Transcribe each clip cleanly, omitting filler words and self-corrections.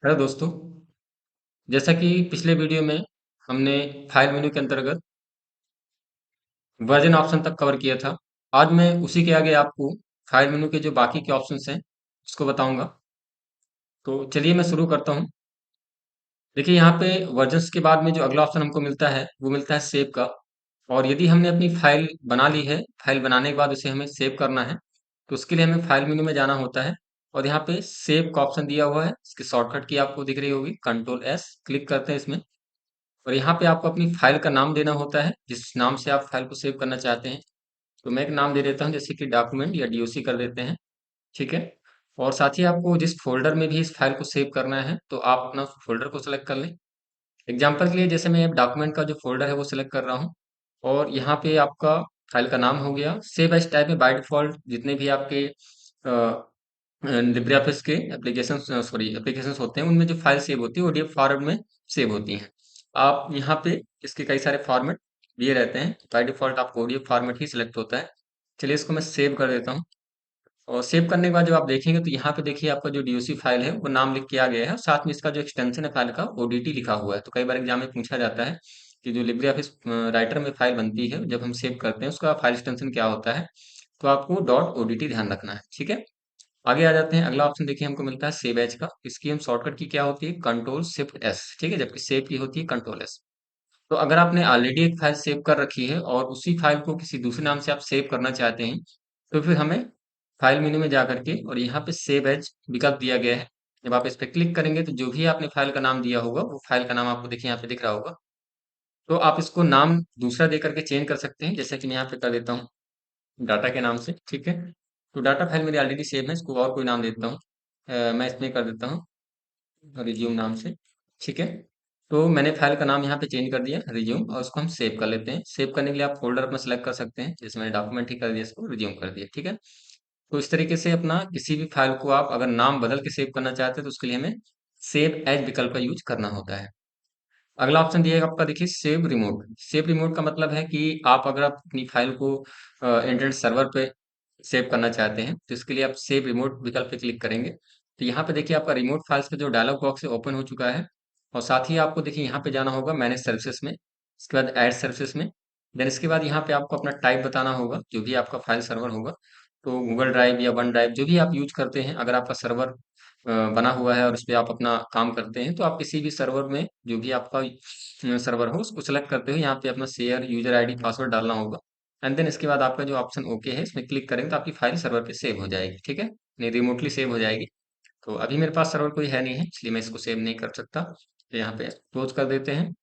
Hello दोस्तों। जैसा कि पिछले वीडियो में हमने फाइल मेन्यू के अंतर्गत वर्जन ऑप्शन तक कवर किया था। आज मैं उसी के आगे आपको फाइल मेन्यू के जो बाकी के ऑप्शंस हैं उसको बताऊंगा। तो चलिए मैं शुरू करता हूं। देखिए यहाँ पे वर्जन्स के बाद में जो अगला ऑप्शन हमको मिलता है वो मिलता है सेव का। और यदि हमने अपनी फाइल बना ली है, फाइल बनाने के बाद उसे हमें सेव करना है, तो उसके लिए हमें फाइल मेन्यू में जाना होता है। और यहाँ पे सेव का ऑप्शन दिया हुआ है, इसकी शॉर्टकट की आपको दिख रही होगी, कंट्रोल एस। क्लिक करते हैं इसमें। और यहाँ पे आपको अपनी फाइल का नाम देना होता है, जिस नाम से आप फाइल को सेव करना चाहते हैं। तो मैं एक नाम दे देता हूँ, जैसे कि डॉक्यूमेंट या डीओसी कर देते हैं। ठीक है। और साथ ही आपको जिस फोल्डर में भी इस फाइल को सेव करना है, तो आप अपना फोल्डर को सिलेक्ट कर लें। एग्जाम्पल के लिए जैसे मैं डॉक्यूमेंट का जो फोल्डर है वो सिलेक्ट कर रहा हूँ। और यहाँ पे आपका फाइल का नाम हो गया। सेव एज टाइप में बाय डिफॉल्ट जितने भी आपके लिब्रे ऑफिस के एप्लीकेशन एप्लीकेशन होते हैं, उनमें जो फाइल सेव होती है ओडीएफ फॉर्मेट में सेव होती हैं। आप यहाँ पे इसके कई सारे फॉर्मेट दिए रहते हैं, बाय डिफॉल्ट आपको ओडीएफ फॉर्मेट ही सिलेक्ट होता है। चलिए इसको मैं सेव कर देता हूँ। और सेव करने के बाद जब आप देखेंगे तो यहाँ पे देखिए आपका जो डीओसी फाइल है वो नाम लिख के आ गया है, साथ में इसका जो एक्सटेंशन है फाइल का ओडीटी लिखा हुआ है। तो कई बार एग्जाम में पूछा जाता है कि जो लिब्रे ऑफिस राइटर में फाइल बनती है जब हम सेव करते हैं उसका फाइल एक्सटेंशन क्या होता है। तो आपको डॉट ओडीटी ध्यान रखना है। ठीक है। आगे आ जाते हैं। अगला ऑप्शन देखिए हमको मिलता है सेव एज का। इसकी हम शॉर्टकट की क्या होती है, कंट्रोल शिफ्ट एस। ठीक है, जबकि सेव की होती है कंट्रोल एस। तो अगर आपने ऑलरेडी एक फाइल सेव कर रखी है और उसी फाइल को किसी दूसरे नाम से आप सेव करना चाहते हैं, तो फिर हमें फाइल मेन्यू में जा करके और यहाँ पे सेव एज विकल्प दिया गया है। जब आप इस पे क्लिक करेंगे तो जो भी आपने फाइल का नाम दिया होगा वो फाइल का नाम आपको देखिए यहाँ पे दिख रहा होगा। तो आप इसको नाम दूसरा दे करके चेंज कर सकते हैं, जैसे कि मैं यहाँ पे कर देता हूँ डाटा के नाम से। ठीक है। तो डाटा फाइल मेरी ऑलरेडी सेव है, इसको और कोई नाम देता हूँ। मैं इसमें कर देता हूँ रिज्यूम नाम से। ठीक है। तो मैंने फाइल का नाम यहाँ पे चेंज कर दिया रिज्यूम, और उसको हम सेव कर लेते हैं। सेव करने के लिए आप फोल्डर अपना सेलेक्ट कर सकते हैं, जैसे मैंने डॉक्यूमेंट ही कर दिया, इसको रिज्यूम कर दिया। ठीक है। तो इस तरीके से अपना किसी भी फाइल को आप अगर नाम बदल के सेव करना चाहते हैं तो उसके लिए हमें सेव एज विकल्प का यूज करना होता है। अगला ऑप्शन दिएगा आपका, देखिए सेव रिमोट। सेव रिमोट का मतलब है कि आप अगर आप अपनी फाइल को इंटरनेट सर्वर पे सेव करना चाहते हैं तो इसके लिए आप सेव रिमोट विकल्प पे क्लिक करेंगे। तो यहाँ पे देखिए आपका रिमोट फाइल्स का जो डायलॉग बॉक्स है ओपन हो चुका है। और साथ ही आपको देखिए यहाँ पे जाना होगा मैनेज सर्विसेज में, इसके बाद ऐड सर्विसेज में। देन इसके बाद यहाँ पे आपको अपना टाइप बताना होगा, जो भी आपका फाइल सर्वर होगा। तो गूगल ड्राइव या वन ड्राइव जो भी आप यूज करते हैं, अगर आपका सर्वर बना हुआ है और उस पे आप अपना काम करते हैं, तो आप किसी भी सर्वर में जो भी आपका सर्वर हो उसको सेलेक्ट करते हुए यहाँ पे अपना शेयर यूजर आईडी पासवर्ड डालना होगा। एंड देन इसके बाद आपका जो ऑप्शन ओके है इसमें क्लिक करेंगे तो आपकी फाइल सर्वर पे सेव हो जाएगी। ठीक है, नहीं रिमोटली सेव हो जाएगी। तो अभी मेरे पास सर्वर कोई है नहीं है, इसलिए मैं इसको सेव नहीं कर सकता। तो यहाँ पे क्लोज कर देते हैं।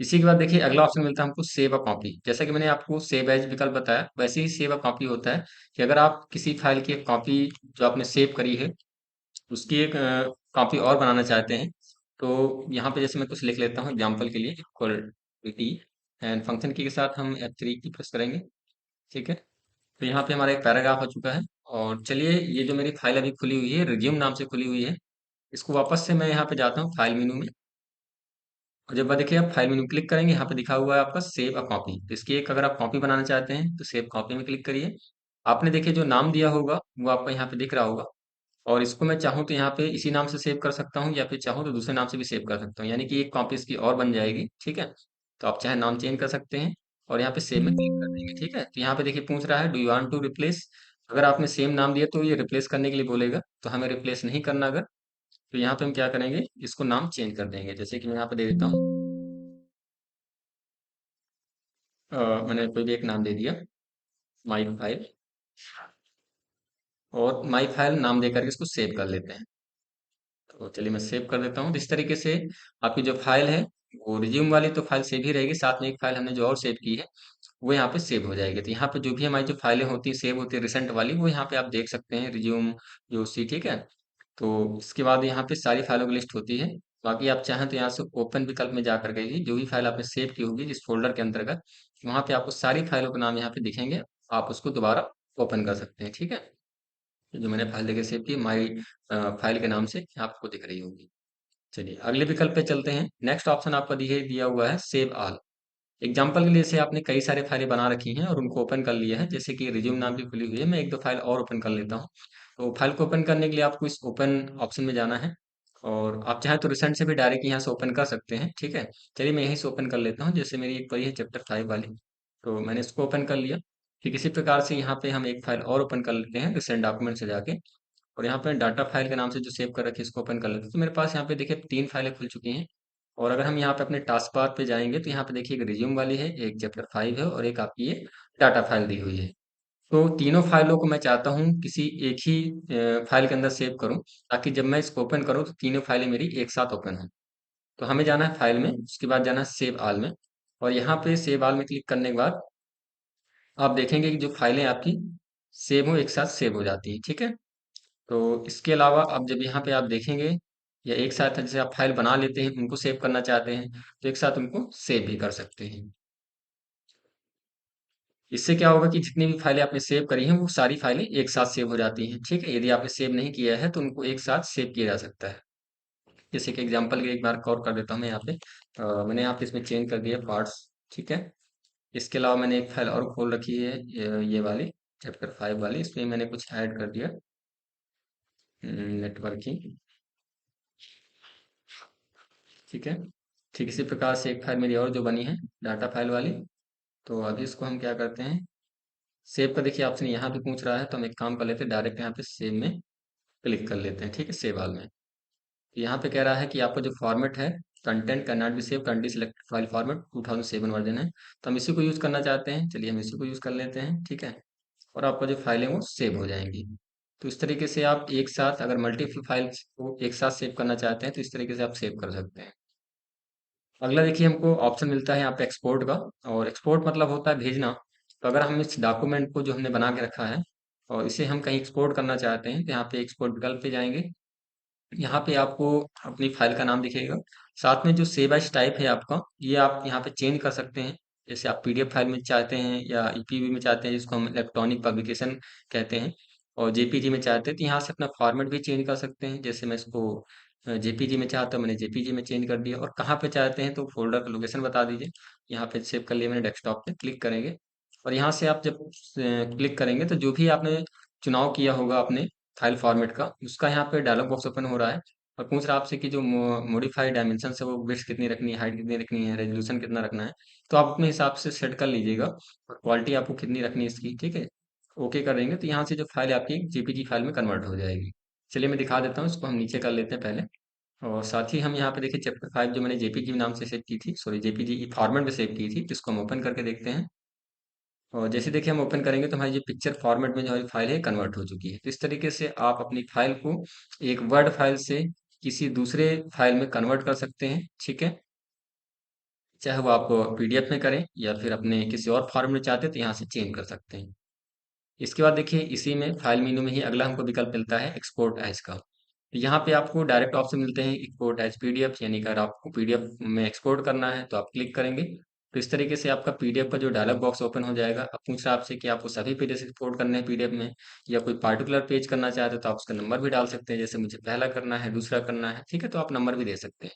इसी के बाद देखिए अगला ऑप्शन मिलता है हमको सेव अ कॉपी। जैसा कि मैंने आपको सेव एज विकल्प बताया, वैसे ही सेव अ कॉपी होता है कि अगर आप किसी फाइल की एक कॉपी जो आपने सेव करी है उसकी एक कॉपी और बनाना चाहते हैं, तो यहाँ पे जैसे मैं कुछ लिख लेता हूँ एग्जाम्पल के लिए, इक्वलिटी एंड फंक्शन की के साथ हम F3 की प्रेस करेंगे। ठीक है। तो यहाँ पे हमारा एक पैराग्राफ हो चुका है। और चलिए ये जो मेरी फाइल अभी खुली हुई है रिज्यूम नाम से खुली हुई है, इसको वापस से मैं यहाँ पे जाता हूँ फाइल मेनू में। और जब देखिए आप फाइल मेनू क्लिक करेंगे, यहाँ पे दिखा हुआ है आपका सेव अ कॉपी। तो इसकी एक अगर आप कॉपी बनाना चाहते हैं तो सेव कॉपी में क्लिक करिए। आपने देखिए जो नाम दिया होगा वो आपका यहाँ पे दिख रहा होगा। और इसको मैं चाहूँ तो यहाँ पे इसी नाम से सेव कर सकता हूँ, या फिर चाहूँ तो दूसरे नाम से भी सेव कर सकता हूँ, यानी कि एक कॉपी इसकी और बन जाएगी। ठीक है। तो आप चाहे नाम चेंज कर सकते हैं और यहाँ पे सेव में क्लिक कर देंगे। ठीक है। तो यहाँ पे देखिए पूछ रहा है do you want to replace. अगर आपने सेम नाम दिया तो ये रिप्लेस करने के लिए बोलेगा, तो हमें रिप्लेस नहीं करना। अगर तो यहाँ पे हम क्या करेंगे, इसको नाम चेंज कर देंगे। जैसे कि मैं यहाँ पे दे देता हूँ मैंने कोई भी एक नाम दे दिया, माई फाइल। और माई फाइल नाम दे करके इसको सेव कर लेते हैं। तो चलिए मैं सेव कर देता हूँ। तो इस तरीके से आपकी जो फाइल है वो रिज्यूम वाली तो फाइल सेव ही रहेगी, साथ में एक फाइल हमने जो और सेव की है वो यहाँ पे सेव हो जाएगी। तो यहाँ पे जो भी हमारी जो फाइलें होती हैं सेव होती है रिसेंट वाली, वो यहाँ पे आप देख सकते हैं रिज्यूम जो सी। ठीक है। तो इसके बाद यहाँ पे सारी फाइलों की लिस्ट होती है। बाकी आप चाहें तो यहाँ से ओपन विकल्प में जा करके ही जो भी फाइल आपने सेव की होगी जिस फोल्डर के अंतर्गत, वहाँ पे आपको सारी फाइलों के नाम यहाँ पे दिखेंगे। आप उसको दोबारा ओपन कर सकते हैं। ठीक है। जो मैंने फाइल देखिए सेव की माई फाइल के नाम से आपको दिख रही होगी। चलिए अगले विकल्प पे चलते हैं। नेक्स्ट ऑप्शन आपका दिए दिया हुआ है सेव ऑल। एग्जाम्पल के लिए से आपने कई सारे फाइलें बना रखी हैं और उनको ओपन कर लिया है, जैसे कि रिज्यूम नाम की खुली हुई है। मैं एक दो फाइल और ओपन कर लेता हूँ। तो फाइल को ओपन करने के लिए आपको इस ओपन ऑप्शन में जाना है। और आप चाहें तो रिसेंट से भी डायरेक्ट यहाँ से ओपन कर सकते हैं, ठीक है। चलिए मैं यहीं से ओपन कर लेता हूँ, जैसे मेरी एक पड़ी है चैप्टर 5 वाली, तो मैंने इसको ओपन कर लिया। ठीक इसी प्रकार से यहाँ पे हम एक फाइल और ओपन कर लेते हैं रिसेंट डॉक्यूमेंट से जाके, और यहाँ पे डाटा फाइल के नाम से जो सेव कर रखी है इसको ओपन कर लेते हैं। तो मेरे पास यहाँ पे देखिए 3 फाइलें खुल चुकी हैं। और अगर हम यहाँ पे अपने टास्क बार पे जाएंगे तो यहाँ पे देखिए एक रिज्यूम वाली है, एक चैप्टर 5 है और एक आपकी ये डाटा फाइल दी हुई है। तो तीनों फाइलों को मैं चाहता हूँ किसी एक ही फाइल के अंदर सेव करूँ, ताकि जब मैं इसको ओपन करूँ तो तीनों फाइलें मेरी एक साथ ओपन हो। तो हमें जाना है फाइल में, उसके बाद जाना है सेव आल में, और यहाँ पे सेव आल में क्लिक करने के बाद आप देखेंगे कि जो फाइलें आपकी सेव हो एक साथ सेव हो जाती है, ठीक है। तो इसके अलावा अब जब यहाँ पे आप देखेंगे, या एक साथ जैसे आप फाइल बना लेते हैं उनको सेव करना चाहते हैं तो एक साथ उनको सेव भी कर सकते हैं। इससे क्या होगा कि जितनी भी फाइलें आपने सेव करी हैं वो सारी फाइलें एक साथ सेव हो जाती हैं, ठीक है। यदि आपने सेव नहीं किया है तो उनको एक साथ सेव किया जा सकता है। जैसे कि एग्जांपल के एक बार और कर देता हूँ मैं यहाँ पे, मैंने यहाँ पे इसमें चेंज कर दिया पार्ट्स, ठीक है। इसके अलावा मैंने एक फाइल और खोल रखी है, ये वाली चैप्टर 5 वाली, इसमें मैंने कुछ ऐड कर दिया, नेटवर्किंग, ठीक है। ठीक इसी प्रकार से एक फाइल मेरी और जो बनी है डाटा फाइल वाली, तो अभी इसको हम क्या करते हैं, सेव का देखिए ऑप्शन यहाँ भी पूछ रहा है, तो हम एक काम कर लेते हैं डायरेक्ट यहाँ पे सेव में क्लिक कर लेते हैं, ठीक है, सेव ऑल में। यहाँ पे कह रहा है कि आपका जो फॉर्मेट है, content can not be save currently selected file format 2007 version है, तो हम इसी को यूज़ करना चाहते हैं। चलिए हम इसी को यूज़ कर लेते हैं, ठीक है। और आपका जो फाइल है वो सेव हो जाएंगी। तो इस तरीके से आप एक साथ अगर मल्टीपल फाइल्स को एक साथ सेव करना चाहते हैं तो इस तरीके से आप सेव कर सकते हैं। अगला देखिए हमको ऑप्शन मिलता है यहाँ पे एक्सपोर्ट का, और एक्सपोर्ट मतलब होता है भेजना। तो अगर हम इस डॉक्यूमेंट को जो हमने बना के रखा है और इसे हम कहीं एक्सपोर्ट करना चाहते हैं तो यहाँ पे एक्सपोर्ट विकल्प पे जाएंगे। यहाँ पे आपको अपनी फाइल का नाम दिखेगा, साथ में जो सेव एज टाइप है आपका, ये आप यहाँ पे चेंज कर सकते हैं। जैसे आप पीडीएफ फाइल में चाहते हैं या ईपीबी में चाहते हैं, जिसको हम इलेक्ट्रॉनिक पब्लिकेशन कहते हैं, और जेपीजी में चाहते हैं तो यहाँ से अपना फॉर्मेट भी चेंज कर सकते हैं। जैसे मैं इसको जेपीजी में चाहता हूँ, मैंने जेपीजी में चेंज कर दिया। और कहाँ पे चाहते हैं तो फोल्डर का लोकेशन बता दीजिए। यहाँ पे सेव कर लिया मैंने, डेस्कटॉप पे क्लिक करेंगे, और यहाँ से आप जब क्लिक करेंगे तो जो भी आपने चुनाव किया होगा अपने फाइल फॉर्मेट का, उसका यहाँ पे डायलॉग बॉक्स ओपन हो रहा है, और पूछ रहा है आपसे कि जो मॉडिफाइड डायमेंशन है वो विड्थ कितनी रखनी है, हाइट कितनी रखनी है, रेजोल्यूशन कितना रखना है। तो आप अपने हिसाब से सेट कर लीजिएगा, और क्वालिटी आपको कितनी रखनी है इसकी, ठीक है। ओके कर देंगे तो यहाँ से जो फाइल आपकी जेपीजी फाइल में कन्वर्ट हो जाएगी। चलिए मैं दिखा देता हूँ, इसको हम नीचे कर लेते हैं पहले। और साथ ही हम यहाँ पे देखिए चैप्टर 5 जो मैंने जेपीजी नाम से सेव की थी, सॉरी जेपीजी फॉर्मेट में सेव की थी, जिसको हम ओपन करके देखते हैं। और जैसे देखिए हम ओपन करेंगे तो हमारी जो पिक्चर फॉर्मेट में जो हमारी फाइल है कन्वर्ट हो चुकी है। तो इस तरीके से आप अपनी फाइल को एक वर्ड फाइल से किसी दूसरे फाइल में कन्वर्ट कर सकते हैं, ठीक है। चाहे वो आप पीडीएफ में करें या फिर अपने किसी और फॉर्म में चाहते हैं तो यहाँ से चेंज कर सकते हैं। इसके बाद देखिए इसी में फाइल मेनू में ही अगला हमको विकल्प मिलता है एक्सपोर्ट एज का। तो यहाँ पे आपको डायरेक्ट ऑप्शन मिलते हैं एक्सपोर्ट एज पीडीएफ, यानी कि अगर आपको पीडीएफ में एक्सपोर्ट करना है तो आप क्लिक करेंगे तो इस तरीके से आपका पीडीएफ का जो डायलॉग बॉक्स ओपन हो जाएगा। अब पूछ रहा है आपसे कि आपको सभी पेज एक्सपोर्ट करने हैं पीडीएफ में, या कोई पार्टिकुलर पेज करना चाहते हो तो आप उसका नंबर भी डाल सकते हैं, जैसे मुझे पहला करना है, दूसरा करना है, ठीक है, तो आप नंबर भी दे सकते हैं।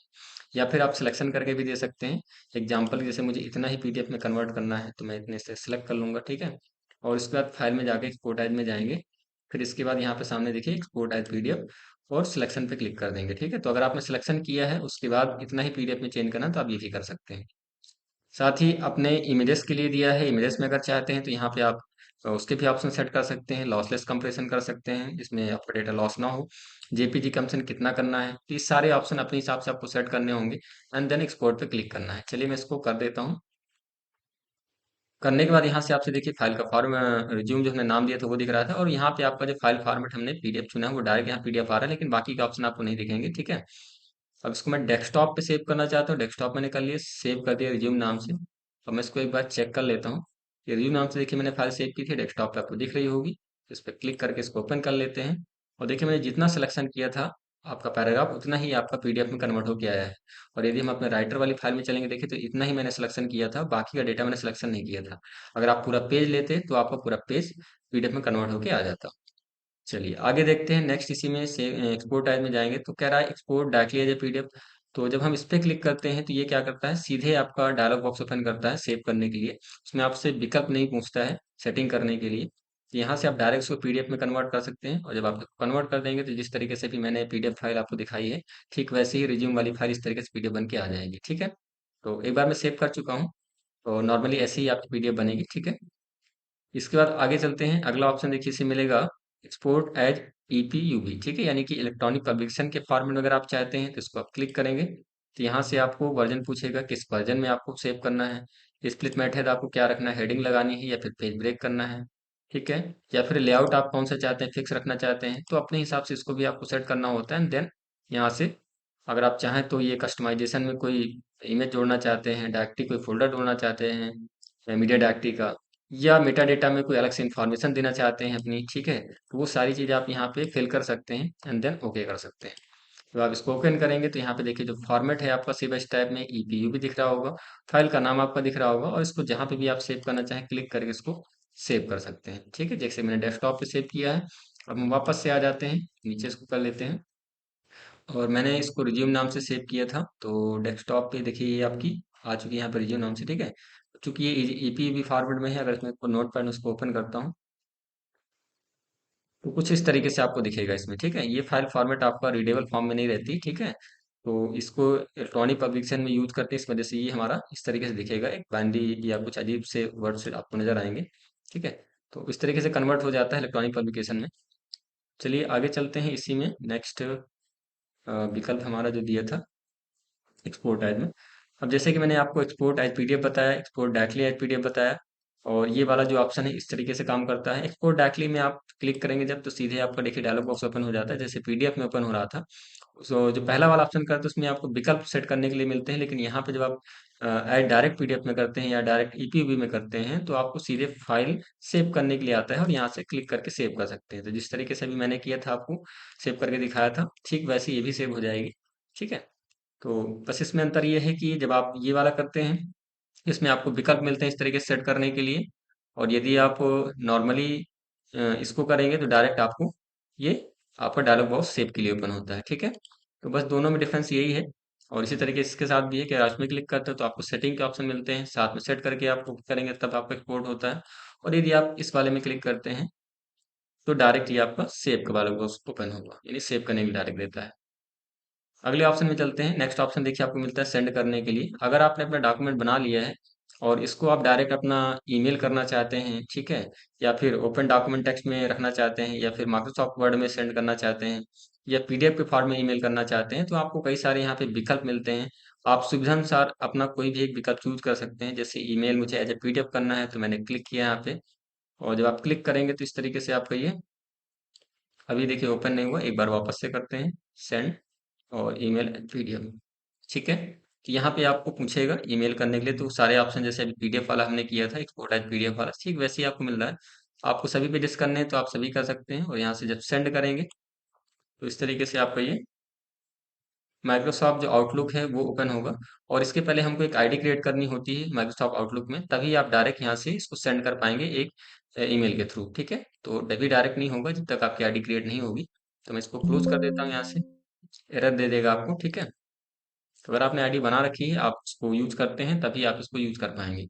या फिर आप सिलेक्शन करके भी दे सकते हैं। एग्जाम्पल जैसे मुझे इतना ही पीडीएफ में कन्वर्ट करना है तो मैं इतने से सिलेक्ट कर लूंगा, ठीक है। और उसके बाद फाइल में जाके एक्सपोर्ट एज में जाएंगे, फिर इसके बाद यहाँ पे सामने देखिए एक्सपोर्ट एज पीडीएफ, और सिलेक्शन पे क्लिक कर देंगे, ठीक है। तो अगर आपने सिलेक्शन किया है उसके बाद इतना ही पीडीएफ में चेंज करना है तो आप ये भी कर सकते हैं। साथ ही अपने इमेजेस के लिए दिया है, इमेजेस में अगर चाहते हैं तो यहाँ पे आप उसके भी ऑप्शन सेट कर सकते हैं, लॉसलेस कंप्रेशन कर सकते हैं जिसमें आपका डेटा लॉस ना हो, जेपीजी कंप्रेशन कितना करना है, तो ये सारे ऑप्शन अपने हिसाब से आपको सेट करने होंगे, एंड देन एक्सपोर्ट पे क्लिक करना है। चलिए मैं इसको कर देता हूँ। करने के बाद यहाँ से आपसे देखिए फाइल का फॉर्म, रिज्यूम जो हमने नाम दिया था वो दिख रहा था, और यहाँ पे आपका जो फाइल फॉर्मेट हमने पीडीएफ चुना है वो डायरेक्ट यहाँ पीडीएफ आ रहा है, लेकिन बाकी के ऑप्शन आपको नहीं दिखेंगे, ठीक है। अब इसको मैं डेस्कटॉप पे सेव करना चाहता हूँ, डेस्कटॉप मैंने कर लिया, सेव कर दिया रिज्यूम नाम से। अब मैं इसको एक बार चेक कर लेता हूँ। ये रिज्यूम नाम से देखिए मैंने फाइल सेव की थी, डेस्कटॉप पे आपको दिख रही होगी। इस पर क्लिक करके इसको ओपन कर लेते हैं, और देखिए मैंने जितना सिलेक्शन किया था आपका पैराग्राफ, उतना ही आपका पीडीएफ में कन्वर्ट होकर आया है। और यदि हम अपने राइटर वाली फाइल में चलेंगे देखिए तो इतना ही मैंने सिलेक्शन किया था, बाकी का डेटा मैंने सिलेक्शन नहीं किया था। अगर आप पूरा पेज लेते तो आपका पूरा पेज पीडीएफ में कन्वर्ट होकर आ जाता। चलिए आगे देखते हैं नेक्स्ट, इसी में से एक्सपोर्ट एज में जाएंगे तो कह रहा है export directly as a PDF. तो जब हम इस पे क्लिक करते हैं तो ये क्या करता है, सीधे आपका डायलॉग बॉक्स ओपन करता है सेव करने के लिए। उसमें आपसे विकल्प नहीं पूछता है सेटिंग करने के लिए। तो यहाँ से आप डायरेक्ट उसको पीडीएफ में कन्वर्ट कर सकते हैं, और जब आप कन्वर्ट कर देंगे तो जिस तरीके से भी मैंने पीडीएफ फाइल आपको दिखाई है, ठीक वैसे ही रिज्यूम वाली फाइल इस तरीके से पीडीएफ बन के आ जाएगी। ठीक है, तो एक बार मैं सेव कर चुका हूँ, तो नॉर्मली ऐसे ही आपकी पीडीएफ बनेगी। ठीक है, इसके बाद आगे चलते हैं। अगला ऑप्शन देखिए इसे मिलेगा एक्सपोर्ट एज ईपीयूबी। ठीक है, यानी कि इलेक्ट्रॉनिक पब्लिकेशन के फॉर्मेट में अगर आप चाहते हैं तो इसको आप क्लिक करेंगे, तो यहाँ से आपको वर्जन पूछेगा किस वर्जन में आपको सेव करना है। स्प्लिट मेथड आपको क्या रखना है, हेडिंग लगानी है या फिर पेज ब्रेक करना है। ठीक है, या फिर लेआउट आप कौन सा चाहते हैं, फिक्स रखना चाहते हैं, तो अपने हिसाब से इसको भी आपको सेट करना होता है। एंड देन यहाँ से अगर आप चाहें तो ये कस्टमाइजेशन में कोई इमेज जोड़ना चाहते हैं, डायरेक्टरी कोई फोल्डर जोड़ना चाहते हैं मीडिया डायरेक्टरी का, या मेटा डेटा में कोई अलग से इन्फॉर्मेशन देना चाहते हैं अपनी। ठीक है, तो वो सारी चीज़ें आप यहाँ पे फिल कर सकते हैं एंड देन ओके कर सकते हैं। तो आप इसको ओपन करेंगे तो यहाँ पे देखिए जो फॉर्मेट है आपका सेव एज टाइप में ईपीयू भी दिख रहा होगा, फाइल का नाम आपका दिख रहा होगा, और इसको जहाँ पे भी आप सेव करना चाहें क्लिक करके इसको सेव कर सकते हैं। ठीक है, जैसे मैंने डेस्कटॉप पे सेव किया है। अब हम वापस से आ जाते हैं, नीचे इसको कर लेते हैं, और मैंने इसको रिज्यूम नाम से सेव किया था, तो डेस्कटॉप पे देखिए ये आपकी आ चुकी है यहाँ पर रिज्यूम नाम से। ठीक है, चूंकि ये ईपीईबी फॉर्मेट में है, अगर इसमें नोट पैड उसको ओपन करता हूँ तो कुछ इस तरीके से आपको दिखेगा इसमें। ठीक है, ये फाइल फॉर्मेट आपका रीडेबल फॉर्म में नहीं रहती। ठीक है, तो इसको इलेक्ट्रॉनिक पब्लिकेशन में यूज करते हैं, इस वजह से ये हमारा इस तरीके से दिखेगा, एक बाइनरी या कुछ अजीब से वर्ड से आपको नजर आएंगे। ठीक है, तो इस तरीके से कन्वर्ट हो जाता है इलेक्ट्रॉनिक पब्लिकेशन में। चलिए आगे चलते हैं, इसी में नेक्स्ट विकल्प हमारा जो दिया था एक्सपोर्ट एज में। अब जैसे कि मैंने आपको एक्सपोर्ट एज पीडीएफ बताया, एक्सपोर्ट डायरेक्टली एज पीडीएफ बताया, और ये वाला जो ऑप्शन है इस तरीके से काम करता है। एक्सपोर्ट डायरेक्टली में आप क्लिक करेंगे जब, तो सीधे आपका देखिए डायलॉग बॉक्स ओपन हो जाता है, जैसे पीडीएफ में ओपन हो रहा था। सो जो पहला वाला ऑप्शन करते हैं उसमें आपको विकल्प सेट करने के लिए मिलते हैं, लेकिन यहाँ पे जब आप एड डायरेक्ट पीडीएफ में करते हैं या डायरेक्ट ईपीबी में करते हैं तो आपको सीधे फाइल सेव करने के लिए आता है, और यहाँ से क्लिक करके सेव कर सकते हैं। तो जिस तरीके से भी मैंने किया था आपको सेव करके दिखाया था, ठीक वैसे ये भी सेव हो जाएगी। ठीक है, तो बस इसमें अंतर ये है कि जब आप ये वाला करते हैं इसमें आपको विकल्प मिलते हैं इस तरीके से सेट करने के लिए, और यदि आप नॉर्मली इसको करेंगे तो डायरेक्ट आपको ये आपका डायलॉग बॉक्स सेव के लिए ओपन होता है। ठीक है, तो बस दोनों में डिफरेंस यही है। और इसी तरीके से इसके साथ भी है कि अगर में क्लिक करते हैं तो आपको सेटिंग के ऑप्शन मिलते हैं, साथ में सेट करके आप करेंगे तब आपका एक्सपोर्ट होता है, और यदि आप इस वाले में क्लिक करते हैं तो डायरेक्ट ये आपका सेव का डायलॉग बॉक्स ओपन होगा, यानी सेव करने के लिए डायरेक्ट देता है। अगले ऑप्शन में चलते हैं। नेक्स्ट ऑप्शन देखिए आपको मिलता है सेंड करने के लिए। अगर आपने अपना डॉक्यूमेंट बना लिया है और इसको आप डायरेक्ट अपना ईमेल करना चाहते हैं, ठीक है, या फिर ओपन डॉक्यूमेंट टेक्स्ट में रखना चाहते हैं, या फिर माइक्रोसॉफ्ट वर्ड में सेंड करना चाहते हैं, या पीडीएफ के फॉर्म में ईमेल करना चाहते हैं, तो आपको कई सारे यहाँ पे विकल्प मिलते हैं। आप सुविधानुसार अपना कोई भी एक विकल्प चूज कर सकते हैं। जैसे ईमेल मुझे एज ए पीडीएफ करना है तो मैंने क्लिक किया यहाँ पे, और जब आप क्लिक करेंगे तो इस तरीके से आपका ये अभी देखिए ओपन नहीं हुआ, एक बार वापस से करते हैं सेंड और ईमेल पीडीएफ। ठीक है, तो यहाँ पे आपको पूछेगा ईमेल करने के लिए, तो सारे ऑप्शन जैसे अभी पीडीएफ वाला हमने किया था एक्सपोर्ट एज पीडीएफ वाला, ठीक वैसे ही आपको मिल रहा है। आपको सभी पेजेस करने हैं तो आप सभी कर सकते हैं, और यहाँ से जब सेंड करेंगे तो इस तरीके से आपका ये माइक्रोसॉफ्ट जो आउटलुक है वो ओपन होगा। और इसके पहले हमको एक आईडी क्रिएट करनी होती है माइक्रोसॉफ्ट आउटलुक में, तभी आप डायरेक्ट यहाँ से इसको सेंड कर पाएंगे एक ईमेल के थ्रू। ठीक है, तो तभी डायरेक्ट नहीं होगा जब तक आपकी आईडी क्रिएट नहीं होगी। तो मैं इसको क्लोज कर देता हूँ यहाँ से, एरर दे देगा आपको। ठीक है, तो अगर आपने आईडी बना रखी है, आप इसको यूज करते हैं, तभी आप इसको यूज कर पाएंगे।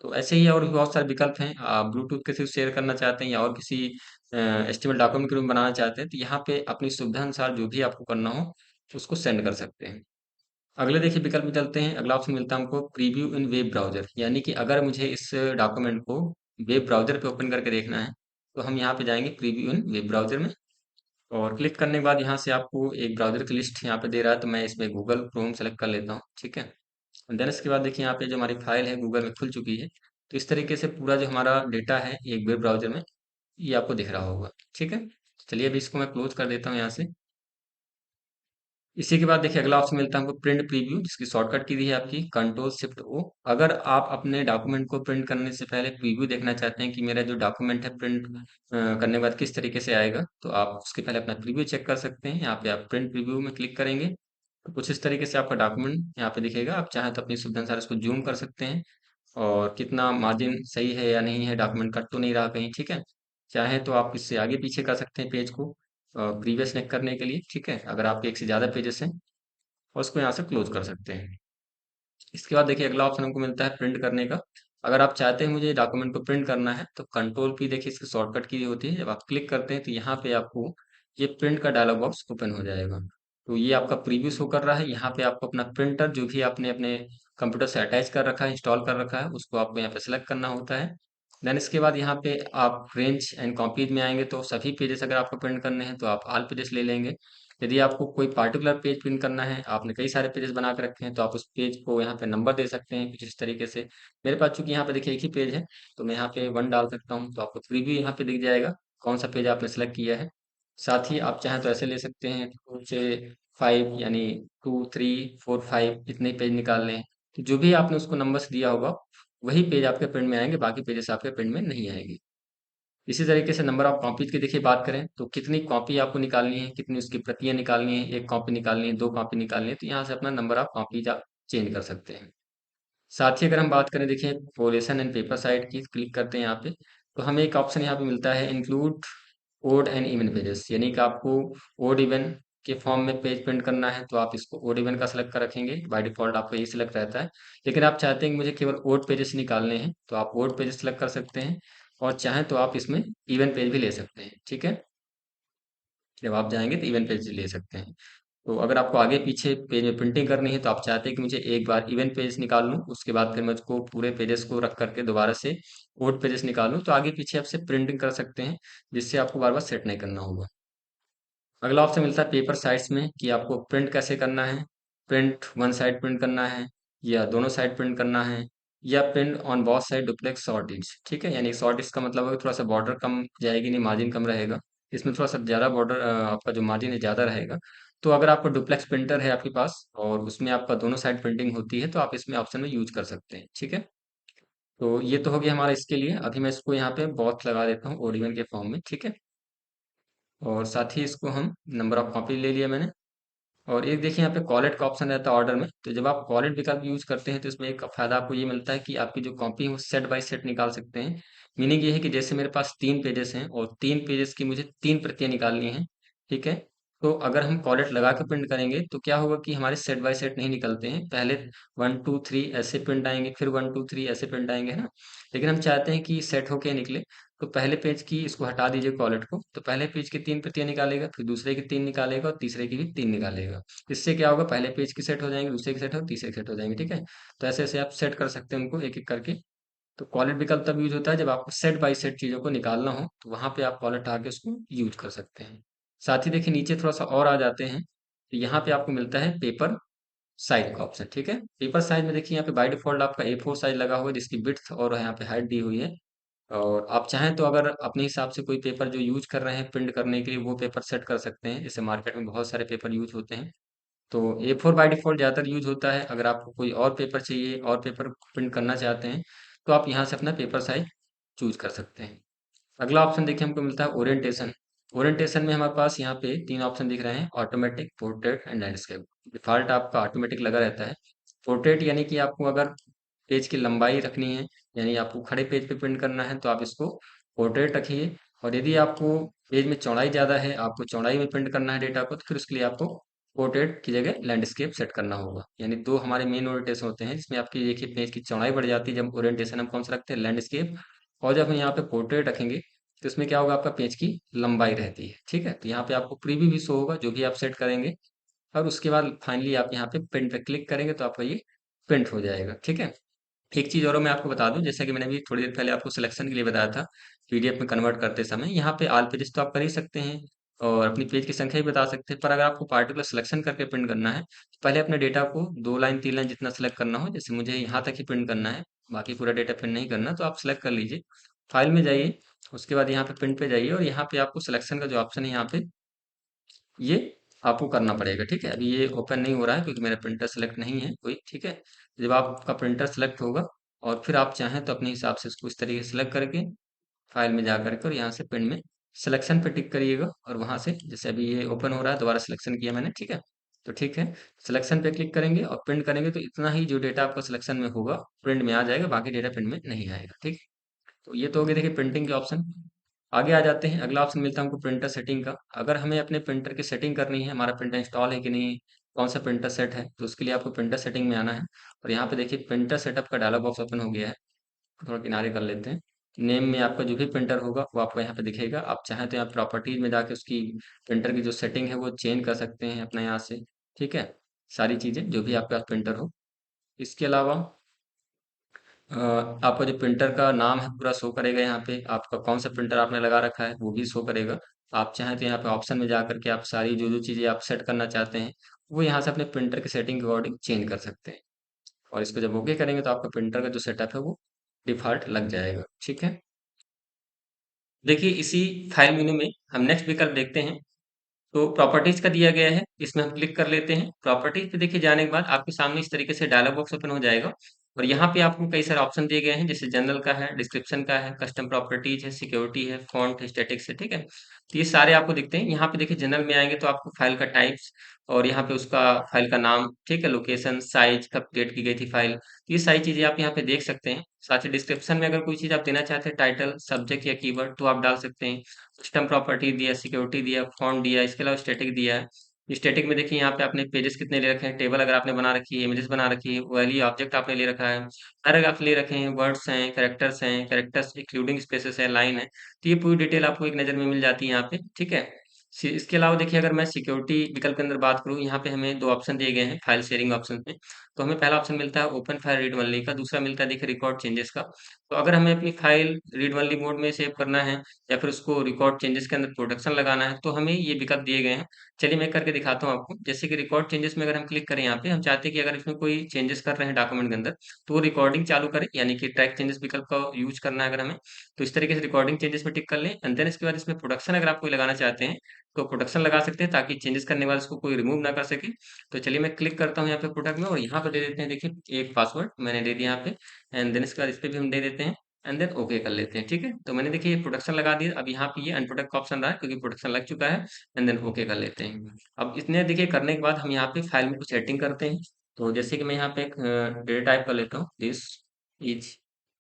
तो ऐसे ही और भी बहुत सारे विकल्प हैं। आप ब्लूटूथ के थ्रू शेयर करना चाहते हैं या और किसी एचटीएमएल डॉक्यूमेंट के रूप में बनाना चाहते हैं, तो यहाँ पे अपनी सुविधा अनुसार जो भी आपको करना हो उसको सेंड कर सकते हैं। अगले देखिए विकल्प में चलते हैं। अगला ऑप्शन मिलता है हमको प्रीव्यू इन वेब ब्राउजर, यानी कि अगर मुझे इस डॉक्यूमेंट को वेब ब्राउजर पे ओपन करके देखना है तो हम यहाँ पे जाएंगे प्रीव्यू इन वेब ब्राउजर में, और क्लिक करने के बाद यहाँ से आपको एक ब्राउजर की लिस्ट यहाँ पे दे रहा है, तो मैं इसमें गूगल क्रोम सेलेक्ट कर लेता हूँ। ठीक है, देन इसके बाद देखिए यहाँ पे जो हमारी फाइल है गूगल में खुल चुकी है। तो इस तरीके से पूरा जो हमारा डेटा है एक वेब ब्राउजर में ये आपको दिख रहा होगा। ठीक है, चलिए अभी इसको मैं क्लोज कर देता हूँ यहाँ से। इसी के बाद देखिए अगला ऑप्शन मिलता है हमको प्रिंट प्रीव्यू, जिसकी शॉर्टकट की दी है आपकी कंट्रोल शिफ्ट ओ। अगर आप अपने डॉक्यूमेंट को प्रिंट करने से पहले प्रीव्यू देखना चाहते हैं कि मेरा जो डॉक्यूमेंट है प्रिंट करने के बाद किस तरीके से आएगा, तो आप उसके पहले अपना प्रीव्यू चेक कर सकते हैं। यहाँ पे आप प्रिंट प्रीव्यू में क्लिक करेंगे तो कुछ इस तरीके से आपका डॉक्यूमेंट यहाँ पे दिखेगा। आप चाहें तो अपनी सुविधा अनुसार इसको जूम कर सकते हैं, और कितना मार्जिन सही है या नहीं है, डॉक्यूमेंट कट तो नहीं रहा कहीं। ठीक है, चाहें तो आप इससे आगे पीछे कर सकते हैं पेज को प्रीवियस नेक करने के लिए। ठीक है, अगर आपके एक से ज़्यादा पेजेस हैं, और उसको यहाँ से क्लोज कर सकते हैं। इसके बाद देखिए अगला ऑप्शन हमको मिलता है प्रिंट करने का। अगर आप चाहते हैं मुझे डॉक्यूमेंट को प्रिंट करना है तो कंट्रोल की देखिए इसकी शॉर्टकट की होती है, जब आप क्लिक करते हैं तो यहाँ पे आपको ये प्रिंट का डायलॉग बॉक्स ओपन हो जाएगा। तो ये आपका प्रीव्यू शो कर रहा है, यहाँ पे आपको अपना प्रिंटर जो भी आपने अपने कंप्यूटर से अटैच कर रखा है, इंस्टॉल कर रखा है, उसको आपको यहाँ पे सेलेक्ट करना होता है। देन इसके बाद यहाँ पे आप रेंज एंड कॉपीज में आएंगे तो सभी पेजेस अगर आपको प्रिंट करने हैं तो आप ऑल पेजेस ले लेंगे। यदि आपको कोई पार्टिकुलर पेज प्रिंट करना है, आपने कई सारे पेजेस बना के रखे हैं, तो आप उस पेज को यहाँ पे नंबर दे सकते हैं कुछ इस तरीके से। मेरे पास चूंकि यहाँ पे देखिए एक ही पेज है, तो मैं यहाँ पे 1 डाल सकता हूँ, तो आपको प्रीव्यू यहाँ पे दिख जाएगा कौन सा पेज आपने सेलेक्ट किया है। साथ ही आप चाहें तो ऐसे ले सकते हैं 2 से 5, यानी 2 3 4 5 इतने पेज निकाल लें। तो जो भी आपने उसको नंबर्स दिया होगा वही पेज आपके प्रिंट में आएंगे, बाकी पेजेस आपके प्रिंट में नहीं आएंगे। इसी तरीके से नंबर ऑफ कॉपीज की देखिए बात करें तो कितनी कॉपी आपको निकालनी है, कितनी उसकी प्रतियां निकालनी है, एक कॉपी निकालनी है, दो कॉपी निकालनी है, तो यहाँ से अपना नंबर ऑफ कॉपीज आप चेंज कर सकते हैं। साथ ही अगर हम बात करें देखिए कोलेशन एंड पेपर साइड की, क्लिक करते हैं यहाँ पे, तो हमें एक ऑप्शन यहाँ पे मिलता है include odd and even pages, यानी कि आपको ओड इवन के फॉर्म में पेज प्रिंट करना है तो आप इसको ओड इवन का सेलेक्ट कर रखेंगे, बाय डिफॉल्ट आपका यही सिलेक्ट रहता है। लेकिन आप चाहते हैं कि मुझे केवल ओड पेजेस निकालने हैं तो आप ओड पेजेस सेलेक्ट कर सकते हैं, और चाहें तो आप इसमें इवन पेज भी ले सकते हैं, ठीक है। जब आप जाएंगे तो इवन पेज ले सकते हैं। तो अगर आपको आगे पीछे पेज में प्रिंटिंग करनी है तो आप चाहते हैं कि मुझे एक बार इवन पेज निकाल लूँ, उसके बाद फिर मैं उसको पूरे पेजेस को रख करके दोबारा से ओड पेजेस निकालूं, तो आगे पीछे आपसे प्रिंटिंग कर सकते हैं, जिससे आपको बार बार सेट नहीं करना होगा। अगला ऑप्शन मिलता है पेपर साइड्स में कि आपको प्रिंट कैसे करना है, प्रिंट वन साइड प्रिंट करना है, या दोनों साइड प्रिंट करना है, या print on both side duplex shortage, ठीक है। यानी शॉर्टेज का मतलब है कि थोड़ा सा बॉर्डर कम जाएगी, नहीं मार्जिन कम रहेगा, इसमें थोड़ा सा ज़्यादा बॉर्डर आपका जो मार्जिन है ज़्यादा रहेगा। तो अगर आपका डुप्लेक्स प्रिंटर है आपके पास और उसमें आपका दोनों साइड प्रिंटिंग होती है तो आप इसमें ऑप्शन में यूज कर सकते हैं, ठीक है। तो ये तो हो गया हमारा इसके लिए। अभी मैं इसको यहाँ पे बॉथ लगा देता हूँ ओरिजिन के फॉर्म में, ठीक है। और साथ ही इसको हम नंबर ऑफ कॉपी ले लिया मैंने। और एक देखिए यहाँ पे कॉलेट का ऑप्शन रहता है ऑर्डर में, तो जब आप कॉलेट विकल्प यूज करते हैं तो इसमें एक फायदा आपको ये मिलता है कि आपकी जो कॉपी है वो सेट बाय सेट निकाल सकते हैं। मीनिंग ये है कि जैसे मेरे पास 3 पेजेस हैं और 3 पेजेस की मुझे 3 प्रतियां निकालनी हैं, ठीक है। तो अगर हम कॉलेट लगा के प्रिंट करेंगे तो क्या होगा कि हमारे सेट बाय सेट नहीं निकलते हैं, पहले 1 2 3 ऐसे प्रिंट आएंगे, फिर 1 2 3 ऐसे प्रिंट आएंगे, है ना। लेकिन हम चाहते हैं कि सेट होके निकले, तो पहले पेज की इसको हटा दीजिए कॉलेट को, तो पहले पेज की 3 प्रतियां निकालेगा, फिर दूसरे की 3 निकालेगा और तीसरे की भी 3 निकालेगा। इससे क्या होगा, पहले पेज की सेट हो जाएंगे, दूसरे की सेट हो, तीसरे की सेट हो जाएंगे, ठीक है। तो ऐसे ऐसे आप सेट कर सकते हैं उनको एक एक करके। तो कॉलेट विकल्प तब यूज होता है जब आपको सेट बाय सेट चीजों को निकालना हो, तो वहां पे आप कॉलेट आके उसको यूज कर सकते हैं। साथ ही देखिए नीचे थोड़ा सा और आ जाते हैं, तो यहाँ पे आपको मिलता है पेपर साइज का ऑप्शन, ठीक है। पेपर साइज में देखिए यहाँ पे बाय डिफॉल्ट आपका A4 साइज लगा हुआ है, जिसकी विड्थ और यहाँ पे हाइट दी हुई है। और आप चाहें तो अगर अपने हिसाब से कोई पेपर जो यूज कर रहे हैं प्रिंट करने के लिए वो पेपर सेट कर सकते हैं, जैसे मार्केट में बहुत सारे पेपर यूज होते हैं। तो A4 बाय डिफ़ॉल्ट ज़्यादातर यूज़ होता है। अगर आपको कोई और पेपर चाहिए और पेपर प्रिंट करना चाहते हैं, तो आप यहाँ से अपना पेपर साइज़ चूज़ कर सकते हैं। अगला ऑप्शन देखिए हमको मिलता है ओरिएंटेशन। ओरिएंटेशन में हमारे पास यहाँ पे 3 ऑप्शन दिख रहे हैं, automatic, portrait and landscape. Default आपका ऑटोमेटिक लगा रहता है। पोर्ट्रेट यानी कि आपको अगर पेज की लंबाई रखनी है, यानी आपको खड़े पेज पे प्रिंट करना है, तो आप इसको पोर्ट्रेट रखिए। और यदि आपको पेज में चौड़ाई ज़्यादा है, आपको चौड़ाई में प्रिंट करना है डेटा को, तो फिर उसके लिए आपको पोर्ट्रेट की जगह लैंडस्केप सेट करना होगा। यानी दो हमारे मेन ओरिएंटेशन होते हैं, जिसमें आपकी देखिए पेज की चौड़ाई बढ़ जाती है जब ओरिएंटेशन हम कौन सा रखते हैं, लैंडस्केप। और जब हम यहाँ पे पोर्ट्रेट रखेंगे तो इसमें क्या होगा, आपका पेज की लंबाई रहती है, ठीक है। तो यहाँ पे आपको प्रीव्यू भी शो होगा जो भी आप सेट करेंगे, और उसके बाद फाइनली आप यहाँ पे प्रिंट पे क्लिक करेंगे तो आपका ये प्रिंट हो जाएगा, ठीक है। एक चीज़ और मैं आपको बता दूं, जैसा कि मैंने अभी थोड़ी देर पहले आपको सिलेक्शन के लिए बताया था, पीडीएफ में कन्वर्ट करते समय यहाँ पे ऑल पेजेस तो आप कर ही सकते हैं और अपनी पेज की संख्या भी बता सकते हैं, पर अगर आपको पार्टिकुलर सिलेक्शन करके प्रिंट करना है तो पहले अपने डेटा को 2 लाइन 3 लाइन जितना सेलेक्ट करना हो, जैसे मुझे यहाँ तक ही प्रिंट करना है, बाकी पूरा डेटा प्रिंट नहीं करना, तो आप सेलेक्ट कर लीजिए, फाइल में जाइए, उसके बाद यहाँ पे प्रिंट पे जाइए, और यहाँ पे आपको सिलेक्शन का जो ऑप्शन है यहाँ पे ये आपको करना पड़ेगा, ठीक है। अभी ये ओपन नहीं हो रहा है क्योंकि मेरा प्रिंटर सेलेक्ट नहीं है कोई, ठीक है। जब आपका प्रिंटर सेलेक्ट होगा और फिर आप चाहें तो अपने हिसाब से इसको इस तरीके से सेलेक्ट करके फाइल में जा करके और यहाँ से प्रिंट में सिलेक्शन पे टिक करिएगा, और वहां से जैसे अभी ये ओपन हो रहा है, दोबारा सिलेक्शन किया मैंने, ठीक है। तो ठीक है, सिलेक्शन पे क्लिक करेंगे और प्रिंट करेंगे तो इतना ही जो डेटा आपका सिलेक्शन में होगा प्रिंट में आ जाएगा, बाकी डेटा प्रिंट में नहीं आएगा, ठीक। तो ये तो हो गए देखिए प्रिंटिंग के ऑप्शन। आगे आ जाते हैं, अगला ऑप्शन मिलता है हमको प्रिंटर सेटिंग का। अगर हमें अपने प्रिंटर की सेटिंग करनी है, हमारा प्रिंटर इंस्टॉल है कि नहीं, कौन सा प्रिंटर सेट है, तो उसके लिए आपको प्रिंटर सेटिंग में आना है। और यहाँ पे देखिए प्रिंटर सेटअप का डायलॉग बॉक्स ओपन हो गया है। थोड़ा किनारे कर लेते हैं। नेम में आपका जो भी प्रिंटर होगा वो आपको यहाँ पे दिखेगा। आप चाहें तो यहाँ प्रॉपर्टीज में जाके उसकी प्रिंटर की जो सेटिंग है वो चेंज कर सकते हैं अपने यहाँ से। ठीक है, सारी चीज़ें जो भी आपके पास प्रिंटर हो। इसके अलावा आपका जो प्रिंटर का नाम है पूरा शो करेगा यहाँ पे, आपका कौन सा प्रिंटर आपने लगा रखा है वो भी शो करेगा। आप चाहें तो यहाँ पे ऑप्शन में जा करके आप सारी जो जो चीज़ें आप सेट करना चाहते हैं वो यहाँ से अपने प्रिंटर की सेटिंग के अकॉर्डिंग चेंज कर सकते हैं। और इसको जब ओके करेंगे तो आपका प्रिंटर का जो सेटअप है वो डिफ़ॉल्ट लग जाएगा। ठीक है, देखिए इसी फाइल मेनू में हम नेक्स्ट विकल्प देखते हैं। तो प्रॉपर्टीज का दिया गया है, इसमें हम क्लिक कर लेते हैं। प्रॉपर्टीज पे देखिए जाने के बाद आपके सामने इस तरीके से डायलॉग बॉक्स ओपन हो जाएगा और यहाँ पे आपको कई सारे ऑप्शन दिए गए हैं, जैसे जनरल का है, डिस्क्रिप्शन का है, कस्टम प्रॉपर्टीज है, सिक्योरिटी है, फॉन्ट है, स्टैटिक्स है। ठीक है, तो ये सारे आपको दिखते हैं। यहाँ पे देखिए जनरल में आएंगे तो आपको फाइल का टाइप्स और यहाँ पे उसका फाइल का नाम, ठीक है, लोकेशन, साइज, कब क्रिएट की गई थी फाइल, ये सारी चीजें आप यहाँ पे देख सकते हैं। साथ ही डिस्क्रिप्शन में अगर कोई चीज आप देना चाहते हैं, टाइटल, सब्जेक्ट या कीवर्ड, तो आप डाल सकते हैं। सिस्टम प्रॉपर्टी दिया, सिक्योरिटी दिया, फॉन्ट दिया, इसके अलावा स्टैटिक दिया है। स्टैटिक में देखिए यहाँ पे आपने पेजेस कितने ले रखे हैं, टेबल अगर आपने बना रखी है, इमेजेस बना रखी है, वैली ऑब्जेक्ट आपने ले रखा है, पैराग्राफ ले रखे हैं, वर्ड्स हैं, कैरेक्टर्स इंक्लूडिंग स्पेसेस है, लाइन है। तो ये पूरी डिटेल आपको एक नज़र में मिल जाती है यहाँ पे। ठीक है, इसके अलावा देखिए अगर मैं सिक्योरिटी विकल्प के अंदर बात करूँ, यहाँ पे हमें दो ऑप्शन दिए गए हैं फाइल शेयरिंग ऑप्शन में। तो हमें पहला ऑप्शन मिलता है ओपन फाइल रीड ओनली का, दूसरा मिलता है देखिए रिकॉर्ड चेंजेस का। तो अगर हमें अपनी फाइल रीड ओनली मोड में सेव करना है या फिर उसको रिकॉर्ड चेंजेस के अंदर प्रोटेक्शन लगाना है, तो हमें ये विकल्प दिए गए हैं। चलिए मैं करके दिखाता हूँ आपको। जैसे कि रिकॉर्ड चेंजेस में अगर हम क्लिक करें, यहाँ पे हम चाहते हैं कि अगर इसमें कोई चेंजेस कर रहे हैं डॉक्यूमेंट के अंदर, तो वो रिकॉर्डिंग चालू करें, यानी कि ट्रैक चेंजेस विकल्प का यूज करना है अगर हमें, तो इस तरीके से रिकॉर्डिंग चेंजेस में टिक कर लें। एंड देन इसके बाद इसमें प्रोडक्शन अगर आप कोई लगाना चाहते हैं तो प्रोडक्शन लगा सकते हैं, ताकि चेंजेस करने के बाद इसको कोई रिमूव ना कर सके। तो चलिए मैं क्लिक करता हूँ यहाँ पे प्रोडक्ट में और यहाँ पे दे देते हैं, देखिए एक पासवर्ड मैंने दे दिया यहाँ पे। एंड देन इसके बाद इस पे भी हम दे देते हैं एंड देन ओके कर लेते हैं। ठीक है, तो मैंने देखिए ये प्रोडक्शन लगा दिया। अब यहाँ पे ये अनप्रोडक्ट का ऑप्शन रहा है क्योंकि प्रोडक्शन लग चुका है। एंड देन ओके कर लेते हैं। अब इतने देखिए करने के बाद हम यहाँ पे फाइल में कुछ सेटिंग करते हैं। तो जैसे कि मैं यहाँ पे एक डेटा टाइप कर लेता हूँ, this is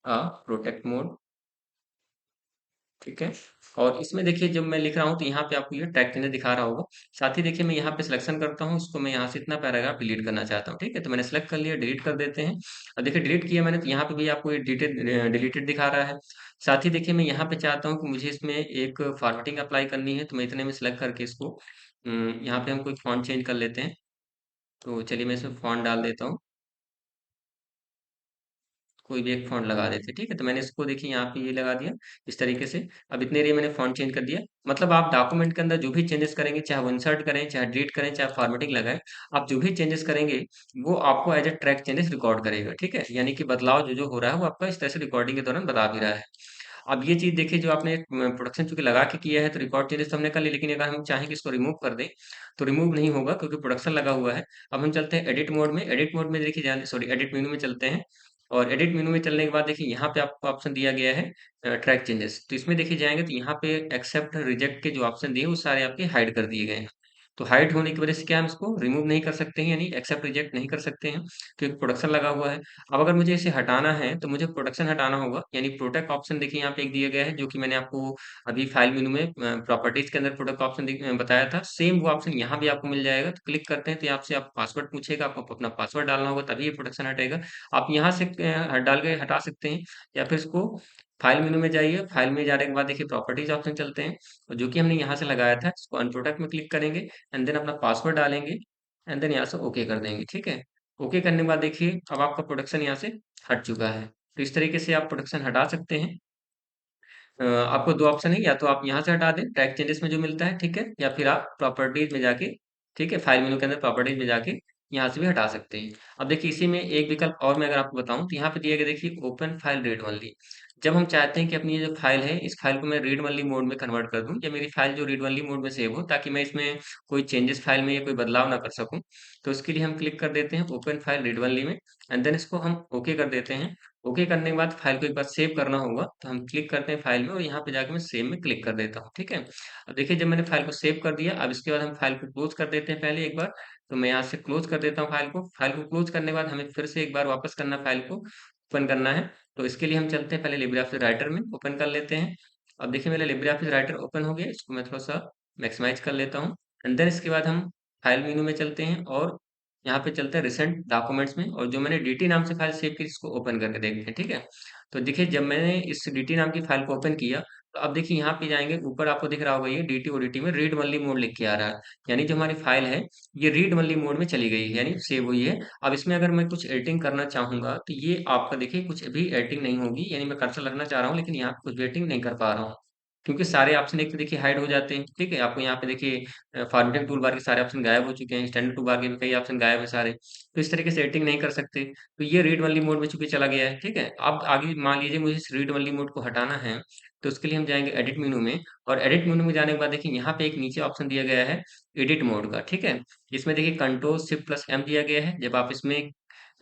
a protect mode. ठीक है, और इसमें देखिए जब मैं लिख रहा हूँ तो यहाँ पे आपको ये टैग चिन्ह दिखा रहा होगा। साथ ही देखिए मैं यहाँ पे सिलेक्शन करता हूँ, इसको मैं यहाँ से इतना पैराग्राफ डिलीट करना चाहता हूँ। ठीक है, तो मैंने सेलेक्ट कर लिया, डिलीट कर देते हैं। अब देखिए डिलीट किया मैंने, तो यहाँ पे भी आपको ये डिलीटेड दिखा रहा है। साथ ही देखिए मैं यहाँ पे चाहता हूँ कि मुझे इसमें एक फॉर्मेटिंग अप्लाई करनी है, तो मैं इतने में सिलेक्ट करके इसको यहाँ पे हम कोई फॉन्ट चेंज कर लेते हैं। तो चलिए मैं इसमें फॉन्ट डाल देता हूँ, कोई भी एक फ़ॉन्ट लगा देते हैं। ठीक है, तो मैंने इसको देखिए यहाँ पे ये लगा दिया इस तरीके से। अब इतने एरिया मैंने फ़ॉन्ट चेंज कर दिया। मतलब आप डॉक्यूमेंट के अंदर जो भी चेंजेस करेंगे, चाहे वो इंसर्ट करें, चाहे डिलीट करें, चाहे फॉर्मेटिंग लगाएँ, आप जो भी चेंजेस करेंगे वो आपको as a track changes record करेगा। ठीक है, यानी कि बदलाव जो-जो हो रहा है वो आपका इस तरह से रिकॉर्डिंग के दौरान बता भी रहा है। अब ये चीज़ देखिए जो आपने प्रोडक्शन चूँकि लगा के किया है तो रिकॉर्ड चेंजेस तो हमने कर लिए, लेकिन अगर हम चाहें कि इसको रिमूव कर दें, तो रिमूव नहीं होगा क्योंकि प्रोडक्शन लगा हुआ है। अब हम चलते हैं एडिट मोड में। एडिट मोड में देखिए ध्यान, सॉरी, एडिट मेनू में चलते हैं और एडिट मेनू में चलने के बाद देखिए यहाँ पे आपको ऑप्शन दिया गया है ट्रैक चेंजेस। तो इसमें देखिए जाएँगे तो यहाँ पे एक्सेप्ट, रिजेक्ट के जो ऑप्शन दिए वो सारे आपके हाइड कर दिए गए हैं। तो हाइड होने की वजह से क्या हम इसको रिमूव नहीं कर सकते हैं, यानी एक्सेप्ट, रिजेक्ट नहीं कर सकते हैं क्योंकि प्रोडक्शन लगा हुआ है। अब अगर मुझे इसे हटाना है तो मुझे प्रोटेक्शन हटाना होगा, यानी प्रोटेक्ट ऑप्शन देखिए यहाँ पे एक दिया गया है, जो कि मैंने आपको अभी फाइल मेनू में प्रॉपर्टीज के अंदर प्रोटेक्ट ऑप्शन बताया था। सेम वो ऑप्शन यहाँ भी आपको मिल जाएगा। तो क्लिक करते हैं तो यहाँ से आप पासवर्ड पूछेगा, आपको अपना पासवर्ड डालना होगा तभी ये प्रोटेक्शन हटेगा। आप यहाँ से डाल के हटा सकते हैं या फिर इसको फाइल मेनू में जाइए। फाइल में जाने के बाद देखिए प्रॉपर्टीज ऑप्शन चलते हैं और जो कि हमने यहाँ से लगाया था इसको अनप्रोटेक्ट में क्लिक करेंगे एंड देन अपना पासवर्ड डालेंगे एंड देन यहाँ से ओके कर देंगे। ठीक है, ओके करने के बाद देखिए अब आपका प्रोडक्शन यहाँ से हट चुका है। तो इस तरीके से आप प्रोडक्शन हटा सकते हैं। आपको 2 ऑप्शन है, या तो आप यहाँ से हटा दें ट्रैक चेंजेस में जो मिलता है, ठीक है? या फिर आप प्रॉपर्टीज़ में जाके, ठीक है? फाइल मेनू के अंदर प्रॉपर्टीज़ में जाके यहाँ से भी हटा सकते हैं। अब देखिए इसी में एक विकल्प और मैं अगर आपको बताऊँ तो यहाँ पे दिया गया देखिए ओपन फाइल रीड ओनली। जब हम चाहते हैं कि अपनी ये जो फाइल है इस फाइल को मैं रीड ओनली मोड में कन्वर्ट कर दूँ या मेरी फाइल जो रीड ओनली मोड में सेव हो, ताकि मैं इसमें कोई चेंजेस फाइल में या कोई बदलाव ना कर सकूँ। तो इसके लिए हम क्लिक कर देते हैं ओपन फाइल रीड ओनली में एंड देन इसको हम ओके कर देते हैं। ओके करने के बाद फाइल को एक बार सेव करना होगा, तो हम क्लिक करते हैं फाइल में और यहाँ पे जाके मैं सेव में क्लिक कर देता हूँ। ठीक है, अब देखिए जब मैंने फाइल को सेव कर दिया, अब इसके बाद हम फाइल को क्लोज कर देते हैं पहले एक बार। तो मैं यहाँ से क्लोज कर देता हूँ फाइल को। फाइल को क्लोज करने के बाद हमें फिर से एक बार वापस करना है, फाइल को ओपन करना है। तो इसके लिए हम चलते हैं पहले लिब्रे ऑफिस राइटर में, ओपन कर लेते हैं। अब देखिए मेरा लिब्रे ऑफिस राइटर ओपन हो गया, इसको मैं थोड़ा सा मैक्सिमाइज कर लेता हूँ एंड देन इसके बाद हम फाइल मेनू में चलते हैं और यहाँ पे चलते हैं रिसेंट डॉक्यूमेंट्स में, और जो मैंने डीटी नाम से फाइल सेव की इसको ओपन करके देखते हैं, ठीक है। तो देखिए जब मैंने इस डीटी नाम की फाइल को ओपन किया, तो अब देखिए यहाँ पे जाएंगे, ऊपर आपको दिख रहा होगा ये डीटी ओडीटी में रीड ओनली मोड लिख के आ रहा है, यानी जो हमारी फाइल है ये रीड ओनली मोड में चली गई है, यानी सेव हुई है। अब इसमें अगर मैं कुछ एडिटिंग करना चाहूंगा तो ये आपका देखिए कुछ भी एडिटिंग नहीं होगी, यानी मैं कर्सर रखना चाह रहा हूँ लेकिन यहाँ पे कुछ भी एडिटिंग नहीं कर पा रहा हूँ, क्योंकि सारे ऑप्शन एक तो देखिए हाइड हो जाते हैं, ठीक है। आपको यहाँ पे देखिए फॉर्मेटिंग टूल बार के सारे ऑप्शन गायब हो चुके हैं, स्टैंडर्ड टूल बार के भी कई ऑप्शन गायब है सारे, तो इस तरीके से एडिटिंग नहीं कर सकते। तो ये रीड ओनली मोड में चूंकि चला गया है, ठीक है। अब आगे मान लीजिए मुझे इस रीड ओनली मोड को हटाना है, तो उसके लिए हम जाएंगे एडिट मेनू में, और एडिट मेनू में जाने के बाद देखिए यहाँ पे एक नीचे ऑप्शन दिया गया है एडिट मोड का, ठीक है। इसमें देखिए कंट्रोल शिफ्ट प्लस एम दिया गया है, जब आप इसमें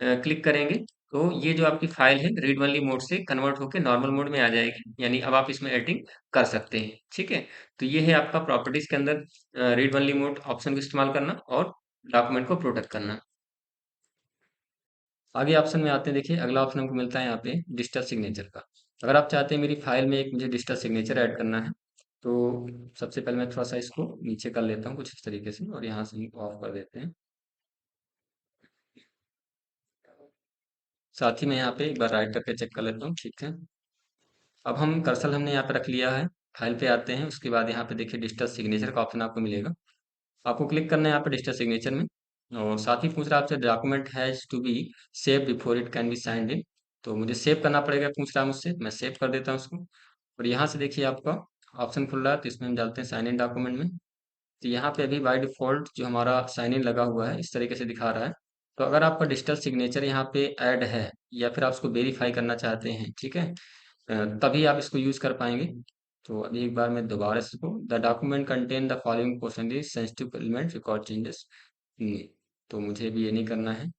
क्लिक करेंगे तो ये जो आपकी फाइल है रीड ओनली मोड से कन्वर्ट होकर नॉर्मल मोड में आ जाएगी, यानी अब आप इसमें एडिटिंग कर सकते हैं, ठीक है। तो ये है आपका प्रॉपर्टीज के अंदर रीड ओनली मोड ऑप्शन को इस्तेमाल करना और डॉक्यूमेंट को प्रोटेक्ट करना। आगे ऑप्शन में आते हैं, देखिए अगला ऑप्शन हमको मिलता है यहाँ पे डिजिटल सिग्नेचर का। अगर आप चाहते हैं मेरी फाइल में एक मुझे डिजिटल सिग्नेचर ऐड करना है, तो सबसे पहले मैं थोड़ा सा इसको नीचे कर लेता हूँ कुछ इस तरीके से, और यहाँ से ऑफ कर देते हैं। साथ ही मैं यहाँ पे एक बार राइट करके चेक कर लेता हूँ, ठीक है। अब हम कर्सर हमने यहाँ पे रख लिया है, फाइल पे आते हैं, उसके बाद यहाँ पे देखिए डिजिटल सिग्नेचर का ऑप्शन आपको मिलेगा, आपको क्लिक करना है यहाँ पे डिजिटल सिग्नेचर में। और साथ ही पूछ रहा है आपसे document has to be save before it can be signed in, तो मुझे सेव करना पड़ेगा, पूछ रहा है मुझसे, मैं सेव कर देता हूँ उसको। और यहाँ से देखिए आपका ऑप्शन खुल रहा है, तो इसमें हम डालते हैं साइन इन डॉक्यूमेंट में। तो यहाँ पे अभी बाय डिफ़ॉल्ट जो हमारा साइन इन लगा हुआ है इस तरीके से दिखा रहा है। तो अगर आपका डिजिटल सिग्नेचर यहाँ पे ऐड है, या फिर आप उसको वेरीफाई करना चाहते हैं, ठीक है, तभी आप इसको यूज़ कर पाएंगे। तो अभी एक बार मैं दोबारा से इसको, the document contain the following percentage sensitive element record changes, तो मुझे भी ये नहीं करना है।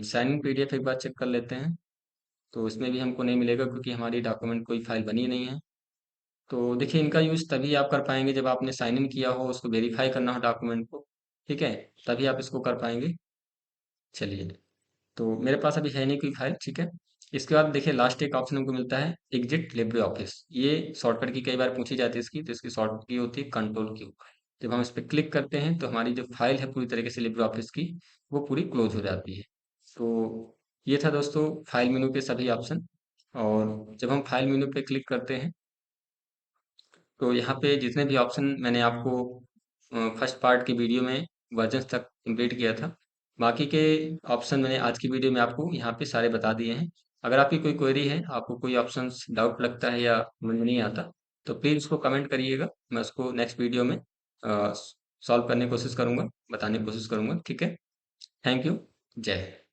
साइन इन पीडीएफ एक बार चेक कर लेते हैं, तो इसमें भी हमको नहीं मिलेगा क्योंकि हमारी डॉक्यूमेंट कोई फाइल बनी नहीं है। तो देखिए इनका यूज़ तभी आप कर पाएंगे जब आपने साइन इन किया हो, उसको वेरीफाई करना हो डॉक्यूमेंट को, ठीक है, तभी आप इसको कर पाएंगे। चलिए, तो मेरे पास अभी है नहीं कोई फाइल, ठीक है। इसके बाद देखिए लास्ट एक ऑप्शन हमको मिलता है एग्जिट लिब्रे ऑफिस, ये शॉर्टकट की कई बार पूछी जाती है इसकी, तो इसकी शॉर्टकट की होती है कंट्रोल क्यू। जब हम इस पर क्लिक करते हैं तो हमारी जो फाइल है पूरी तरीके से लिब्रे ऑफिस की वो पूरी क्लोज हो जाती है। तो ये था दोस्तों फाइल मेनू के सभी ऑप्शन। और जब हम फाइल मेनू पे क्लिक करते हैं तो यहाँ पे जितने भी ऑप्शन मैंने आपको फर्स्ट पार्ट की वीडियो में वर्जन्स तक कंप्लीट किया था, बाकी के ऑप्शन मैंने आज की वीडियो में आपको यहाँ पे सारे बता दिए हैं। अगर आपकी कोई क्वेरी है, आपको कोई ऑप्शंस डाउट लगता है या समझ में नहीं आता, तो प्लीज़ उसको कमेंट करिएगा, मैं उसको नेक्स्ट वीडियो में सॉल्व करने की कोशिश करूँगा, बताने की कोशिश करूँगा, ठीक है। Thank you. जय हिंद।